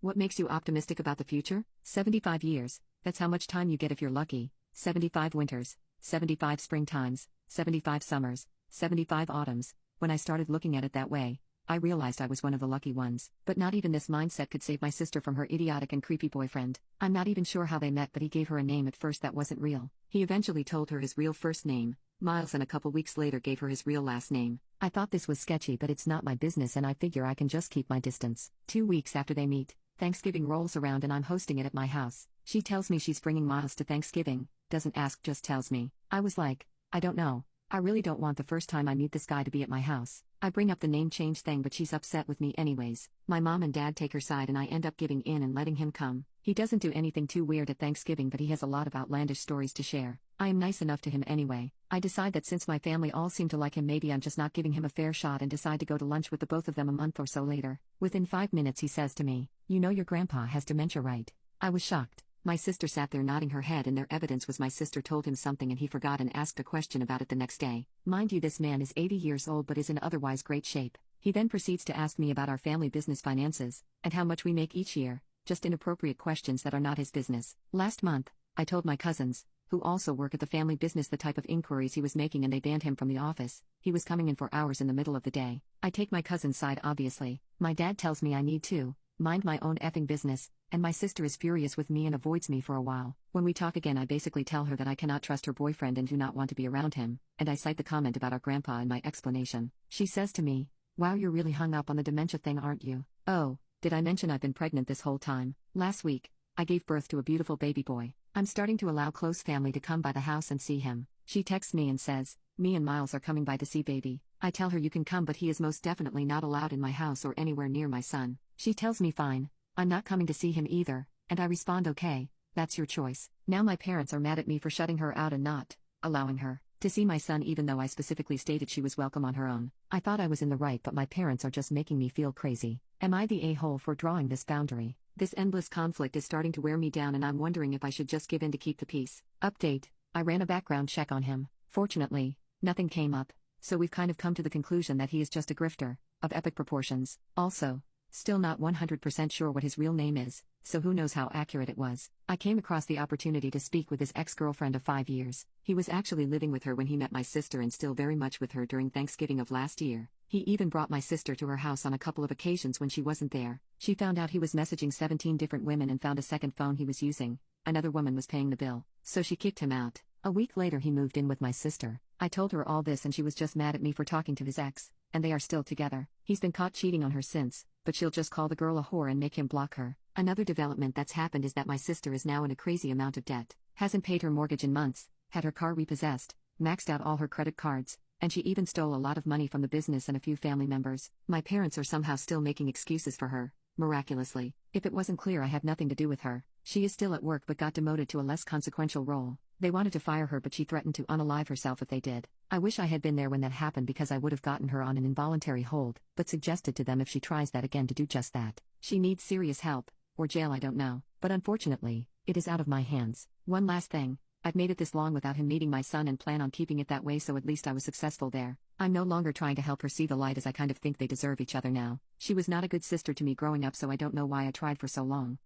What makes you optimistic about the future? 75 years, that's how much time you get if you're lucky. 75 winters, 75 springtimes, 75 summers, 75 autumns. When I started looking at it that way, I realized I was one of the lucky ones. But not even this mindset could save my sister from her idiotic and creepy boyfriend. I'm not even sure how they met, but he gave her a name at first that wasn't real. He eventually told her his real first name, Miles, and a couple weeks later gave her his real last name. I thought this was sketchy, but it's not my business and I figure I can just keep my distance. 2 weeks after they meet, Thanksgiving rolls around and I'm hosting it at my house. She tells me she's bringing Miles to Thanksgiving, doesn't ask, just tells me. I was like, I don't know. I really don't want the first time I meet this guy to be at my house. I bring up the name change thing, but she's upset with me anyways. My mom and dad take her side and I end up giving in and letting him come. He doesn't do anything too weird at Thanksgiving, but he has a lot of outlandish stories to share. I am nice enough to him anyway. I decide that since my family all seem to like him, maybe I'm just not giving him a fair shot, and decide to go to lunch with the both of them a month or so later. Within 5 minutes he says to me, "You know your grandpa has dementia, right?" I was shocked. My sister sat there nodding her head, and their evidence was my sister told him something and he forgot and asked a question about it the next day. Mind you, this man is 80 years old but is in otherwise great shape. He then proceeds to ask me about our family business finances, and how much we make each year, just inappropriate questions that are not his business. Last month, I told my cousins, who also work at the family business, the type of inquiries he was making, and they banned him from the office. He was coming in for hours in the middle of the day. I take my cousin's side obviously. My dad tells me I need to mind my own effing business, and my sister is furious with me and avoids me for a while. When we talk again, I basically tell her that I cannot trust her boyfriend and do not want to be around him, and I cite the comment about our grandpa in my explanation. She says to me, "Wow, you're really hung up on the dementia thing, aren't you? Oh, did I mention I've been pregnant this whole time? Last week, I gave birth to a beautiful baby boy. I'm starting to allow close family to come by the house and see him." She texts me and says, "Me and Miles are coming by to see baby." I tell her you can come, but he is most definitely not allowed in my house or anywhere near my son. She tells me fine, I'm not coming to see him either, and I respond, "Okay, that's your choice." Now my parents are mad at me for shutting her out and not allowing her to see my son, even though I specifically stated she was welcome on her own. I thought I was in the right, but my parents are just making me feel crazy. Am I the a-hole for drawing this boundary? This endless conflict is starting to wear me down, and I'm wondering if I should just give in to keep the peace. Update: I ran a background check on him. Fortunately, nothing came up, so we've kind of come to the conclusion that he is just a grifter of epic proportions. Also, still not 100% sure what his real name is, so who knows how accurate it was. I came across the opportunity to speak with his ex-girlfriend of 5 years. He was actually living with her when he met my sister and still very much with her during Thanksgiving of last year. He even brought my sister to her house on a couple of occasions when she wasn't there. She found out he was messaging 17 different women and found a second phone he was using. Another woman was paying the bill, so she kicked him out. A week later he moved in with my sister. I told her all this and she was just mad at me for talking to his ex, and they are still together. He's been caught cheating on her since, but she'll just call the girl a whore and make him block her. Another development that's happened is that my sister is now in a crazy amount of debt. Hasn't paid her mortgage in months, had her car repossessed, maxed out all her credit cards, and she even stole a lot of money from the business and a few family members. My parents are somehow still making excuses for her, miraculously. If it wasn't clear, I had nothing to do with her. She is still at work but got demoted to a less consequential role. They wanted to fire her, but she threatened to unalive herself if they did. I wish I had been there when that happened, because I would have gotten her on an involuntary hold, but suggested to them if she tries that again to do just that. She needs serious help, or jail, I don't know. But unfortunately, it is out of my hands. One last thing. I've made it this long without him meeting my son and plan on keeping it that way, so at least I was successful there. I'm no longer trying to help her see the light, as I kind of think they deserve each other now. She was not a good sister to me growing up, so I don't know why I tried for so long.